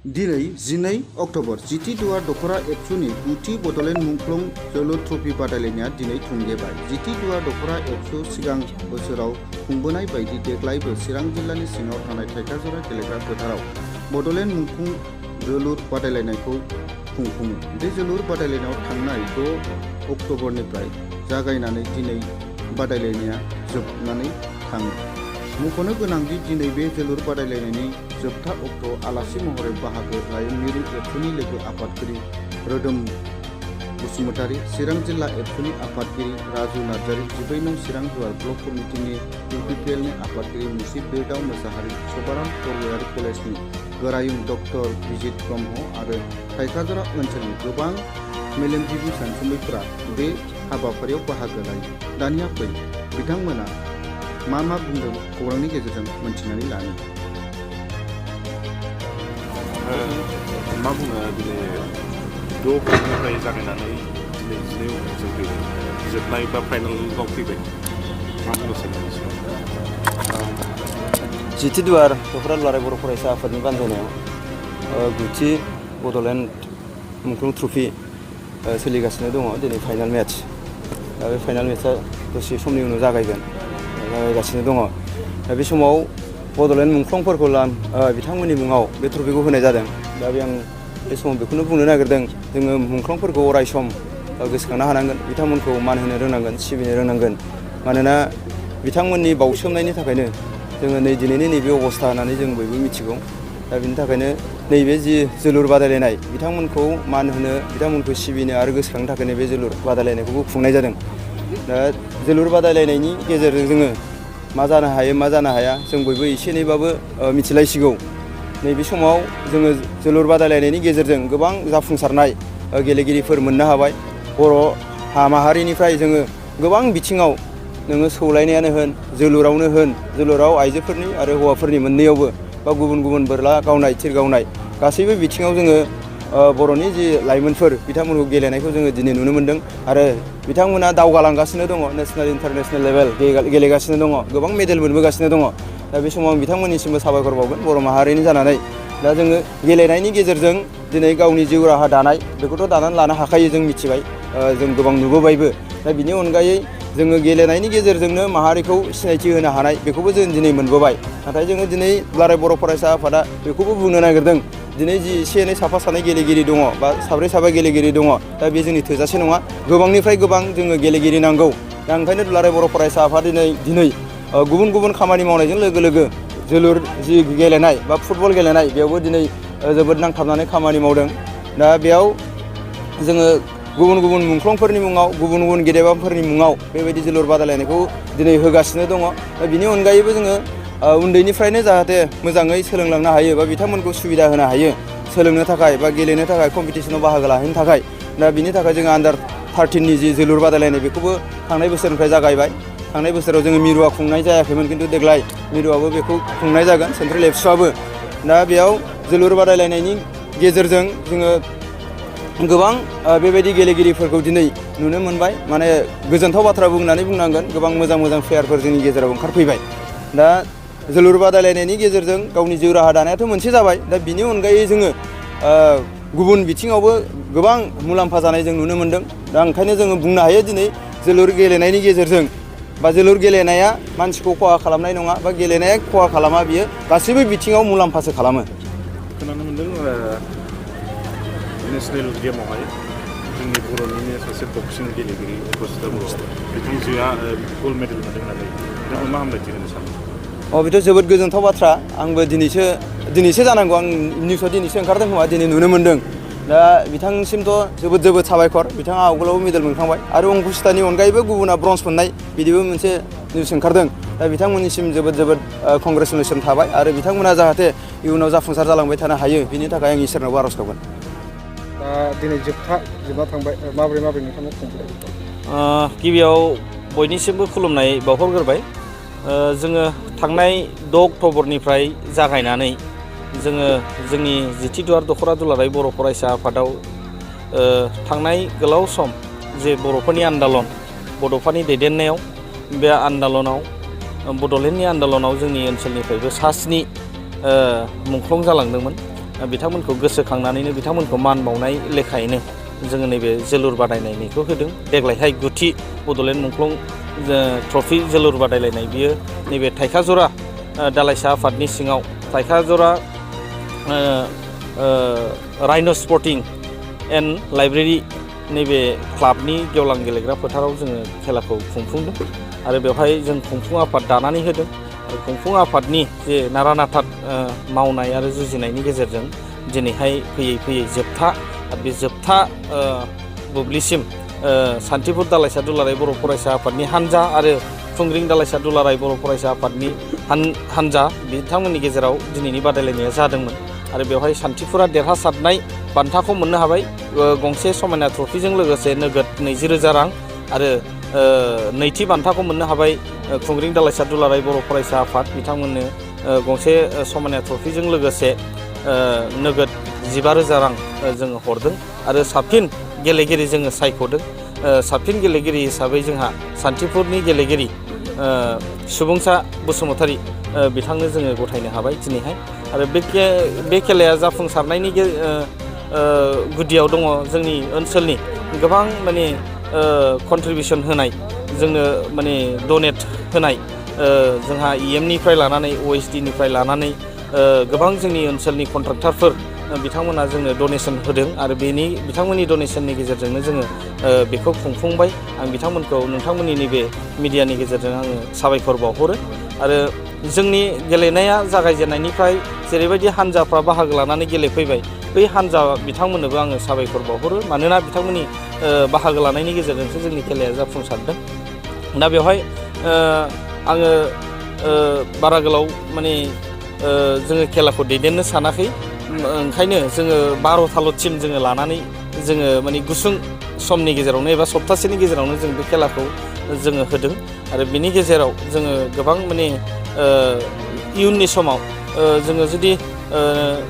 दिनै 12 अक्ट'बर जिति दुवार दखरा एबसुनि 9थि बड'लेण्ड मुंख्लं जोलुर ट्रफी बादायलायनाया दिनै थुंगेबाय। जिति दुवार दखरा एबसु सिगां बोसोराव खुंबोनाय बायदि देग्लायबो चिरां जिल्लानि सिङाव थानाय थाइखाजरा गेलेग्रा फोथाराव बड'लेण्ड मुंख्लं जोलुर बादायलायनायखौ खुंफुङो। बे जोलुर बादायलायनायाव थांनाय 6 अक्ट'बरनिफ्राय जागायनानै दिनै बादायलायनाया जोबनानै थाङो। मख'नो गोनांदि दिनै बे जोलुर बादायलायनायनि जोबथा अक्ट'आव आलासि महरै बाहागो लायो मिरु एबसुनि लोगो आफादगिरि रोदोम बसुमतारी, चिरां जिल्ला एबसुनि आफादगिरि राजु नार्जारी, 14 नं चिरां दुवार ब्लक कमिटिनि इउपिपिएलनि आफादगिरि मुसिब बिरदाव मोसाहारि, सभाराम बरगयारि कलेजनि गोरायुं डक्टर बिजित ब्रह्म आरो थाइखाजरा ओनसोलनि गोबां मेलेमजिबि सानसुमैफोरा बे हाबाफारियाव बाहागो लायो। दानिया फै बिथांमोना मा बुंदों खौरांनि गेजेरजों मोनथिनानै लानो। मा बुङो दिनै 6 अक्ट'निफ्राय जागायनानै दिनै 12 अक्ट'सिम फैबाय, जोबनाय बा फाइनालाव फैबाय। मा बुंनो सानो? जिति दुवार दखरा दुलाराय बर' फरायसा आफादनि बानजायनायाव 9थि बड'लेण्ड मुंख्लं ट्रफी सोलिगासिनो दङ। दिनै फाइनाल मेट्च। दा बे फाइनाल मेट्चआ दसे समनि उनाव जागायगासिनो दङ। दा बे समाव बड'लेण्ड मुंख्लंफोरखौ बिथांमोननि मुङाव बे ट्रफिखौ होनाय जादों। दा बे समाव बेखौनो बुंनो नागिरदों, जोङो मुंख्लंफोरखौ अराय सम गोसोखांनो हानांगोन, बिथांमोनखौ मान होनो रोंनांगोन, सिबिनो रोंनांगोन। मानोना बिथांमोननि बाउसोमनायनि थाखायनो जोङो दिनैनि नैबे अबस्था होननानै जों बयबो मिथिगौ। दा बिनि थाखायनो नैबे जि जोलुर बादायलायनाय, बिथांमोनखौ मान होनो, बिथांमोनखौ सिबिनो आरो गोसोखांनो थाखायनो बे जोलुर बादायलायनायखौबो खुंनाय जादों। दा जोलुर बादायलायनायनि गेजेरजों जोङो मा जानो हायो मा जानो हाया जों बयबो एसे एनैबाबो मिथिलायसिगौ। नैबे समाव जोङो जोलुर बादायलायनायनि गेजेरजों गोबां जाफुंसारनाय गेलेगिरिफोर मोननो हाबाय। बर' माहारिनिफ्राय जोङो गोबां बिथिङाव नोङो सौलायनायानो होन, जोलुराव आइजोफोरनि आरो हौवाफोरनि मोननैयावबो बा गुबुन गुबुन बोरला गावनाय, थिर गावनाय गासैबो बिथिङाव जोङो बर'नि जि लाइमोनफोर बिथांमोनखौ गेलेनायखौ जोङो दिनै नुनो मोन्दों। आरो बिथांमोना दावगालांगासिनो दङ, नेसनेल इन्टारनेसनेल लेभेल गेलेगासिनो दङ, गोबां मेडेल मोनबोगासिनो दङ। दा बे समाव आं बिथांमोननिसिमबो साबायखर बावगोन बर' माहारिनि जानानै। दा जोङो गेलेनायनि गेजेरजों दिनै गावनि जिउ राहा दानाय बेखौथ' दानानै लानो हाखायो, जों मिथिबाय, जों गोबां नुबोबायबो। दा बिनि अनगायै जोङो गेलेनायनि गेजेरजोंनो माहारिखौ सिनायथि होनो हानाय बेखौबो जों दिनै मोनबोबाय। नाथाय जोङो दिनै दुलाराय बर' फरायसा आफादा बेखौबो बुंनो नागिरदों, दिनै जि एसे एनै साफा सानै गेलेगिरि दङ बा साब्रै साबा गेलेगिरि दङ, दा बे जोंनि थोजासे नङा। गोबांनिफ्राय गोबां जोङो गेलेगिरि नांगौ। दा ओंखायनो दुलाराय बर' फरायसा आफादा दिनै गुबुन गुबुन खामानि मावनायजों लोगो जोलुर जि गेलेनाय बा फुटबल गेलेनाय बेयावबो दिनै जोबोद नांथाबनानै खामानि मावदों। दा बेयाव जोङो गुबुन गुबुन मुंख्लंफोरनि मुङाव, गुबुन गुबुन गेदेमाफोरनि मुङाव बेबायदि जोलुर बादायलायनायखौ दिनै होगासिनो दङ। दा बिनि अनगायैबो जोङो उन्दैनिफ्रायनो जाहाथे मोजाङै सोलोंलांनो हायो बा बिथांमोनखौ सुबिदा होनो हायो सोलोंनो थाखाय बा गेलेनो थाखाय, कम्पिटिसनाव बाहागो लाहैनो थाखाय। दा बिनि थाखाय जोङो आन्डार 13नि जि जोलुर बादायलायनाय बेखौबो थांनाय बोसोरनिफ्राय जागायबाय। थांनाय बोसोराव जोङो मिरुआ खुंनाय जायाखैमोन, खिन्थु देग्लाय मिरुआबो बेखौ खुंनाय जागोन, सेन्ट्रेल एबसुआबो। दा बेयाव जोलुर बादायलायनायनि गेजेरजों जोङो गोबां बेबायदि गेलेगिरिफोरखौ दिनै नुनो मोनबाय। माने गोजोनथाव बाथ्रा बुंनानै बुंनांगोन, गोबां मोजां प्लेयारफोर जोंनि गेजेराव ओंखारफैबाय। दा जोलुर बादायलायनायनि गेजेरजों गावनि जिउ राहा दानायाथ' मोनसे जाबाय। दा बिनि अनगायै जोङो गुबुन बिथिङावबो गोबां मुलाम्फा जानाय जों नुनो मोन्दों। दा ओंखायनो जोङो बुंनो हायो दिनै जोलुर गेलेनायनि गेजेरजों बा जोलुर गेलेनाया मानसिखौ खहा खालामनाय नङा बा गेलेनाया खहा खालामा, बियो गासैबो बिथिङाव मुलाम्फासो खालामो। खोनानो मोन्दों नेसनेल गेमावहाय जोंनि बर'निनो सासे बक्सिं गेलेगिरि प्रसिद्ध बर' बिथांजोआ गल्ड मेडेल मोनदों होननानै नोंथाङा मा हामलायथि होनो सानो? बेथ' जोबोद गोजोनथाव बाथ्रा। आंबो दिनैसो जानांगौ, आं निउसआव दिनैसो ओंखारदों खोमा, दिनै नुनो मोन्दों। दा बिथांसिमथ' जोबोद साबायखर। बिथाङा आवगोलावबो मेडेल मोनखांबाय आरो अंकुसितानि अनगायैबो गुबुना ब्रन्ज मोननाय बिदिबो मोनसे निउस ओंखारदों। दा बिथांमोननिसिम जोबोद कंग्रेसुलेसन थाबाय आरो बिथांमोना जाहाथे इयुनाव जाफुंसार जालांबाय थानो हायो, बिनि थाखाय आं इसोरनावबो आर'ज गाबगोन। दा दिनै जोबना थांबाय, माबोरै नोंथांमोन खुंबोदों? गिबियाव बयनिसिमबो खुलुमनाय बावहरग्रोबाय। जोङो थांनाय 6 अक्ट'बरनिफ्राय जागायनानै जोङो जोंनि जिति दुवार दखरा दुलाराय बर' फरायसा आफादाव थांनाय गोलाव सम जे बर'फोरनि आन्दालन, बड'फानि दैदेननायाव बे आन्दालनाव, बड'लेण्डनि आन्दालनाव जोंनि ओनसोलनिफ्रायबो सा 7 मुंख्लं जालांदोंमोन। बिथांमोनखौ गोसोखांनानैनो बिथांमोनखौ मान बावनाय लेखायैनो जोङो नैबे जोलुर बादायलायनायखौ होदों। देग्लायहाय गुथि बड'लेण्ड मुंख्लं ट्रफि जोलुर बादायलायनाय बियो नैबे थाइखाजरा दालाइसा आफादनि सिङाव थाइखाजरा राइन' स्पर्टिं एन्ड लाइब्रेरि नैबे क्लाबनि गेवलां गेलेग्रा फोथाराव जोङो खेलाखौ खुंफुंदों आरो बेवहाय जों खुंफुं आफाद दानानै होदों। आरो खुंफुं आफादनि जे नारा नाथा मावनाय आरो जुजिनायनि गेजेरजों दिनैहाय फैयै फैयै जोबथा आरो बे जोबथा बुब्लिसिम सान्थिपुर दालाइसा दुलाराय बर' फरायसा आफादनि हानजा आरो खुंग्रिं दालाइसा दुलाराय बर' फरायसा आफादनि हानजा बिथांमोननि गेजेराव दिनैनि बादायलायनाया जादोंमोन आरो बेवहाय सान्थिपुरा देरहासारनाय बान्थाखौ मोननो हाबाय गंसे समायना ट्रफिजों लोगोसे नोगोद 20,000 रां आरो नैथि बान्थाखौ मोननो हाबाय खुंग्रिं दालाइसा दुलाराय बर' फरायसा आफाद बिथांमोननो गंसे समायना ट्रफिजों लोगोसे नोगोद 15,000 रां जोङो हरदों आरो साबसिन गेलेगिरि जोङो सायख'दों। साबसिन गेलेगिरि हिसाबै जोंहा सान्थिपुरनि गेलेगिरि सुबुंसा बसुमतारी बिथांनो जोङो गथायनो हाबाय दिनैहाय आरो बे खेलाया जाफुंसारनायनि गुदियाव दङ जोंनि ओनसोलनि गोबां माने कन्ट्रिबिउसन होनाय जोंनो माने डनेट होनाय जोंहा इएमनिफ्राय लानानै OSDनिफ्राय लानानै गोबां जोंनि ओनसोलनि कन्ट्राक्टरफोर बिथांमोना जोंनो डनेसन होदों आरो बिथांमोननि डनेसननि गेजेरजोंनो जोङो बेखौ खुंफुंबाय। आं बिथांमोनखौ नोंथांमोननि नैबे मिडियानि गेजेरजों आङो साबायखर बावहरो आरो जोंनि गेलेनाया जागायजेननायनिफ्राय जेरैबायदि हान्जाफ्रा बाहागो लानानै गेलेफैबाय बै हान्जा बिथांमोननोबो आङो साबायखर बावहरो मानोना बिथांमोननि बाहागो लानायनि गेजेरजोंसो जोंनि खेलाया जाफुंसारदों। दा बेवहाय आङो बारा गोलाव माने जोङो खेलाखौ दैदेननो सानाखै ओंखायनो जोङो 12थाल' टिम जोङो लानानै जोङो माने गुसुं समनि गेजेरावनो एबा सप्तासेनि गेजेरावनो जों बे खेलाखौ जोङो होदों आरो बिनि गेजेराव जोङो गोबां माने इयुननि समाव जोङो जुदि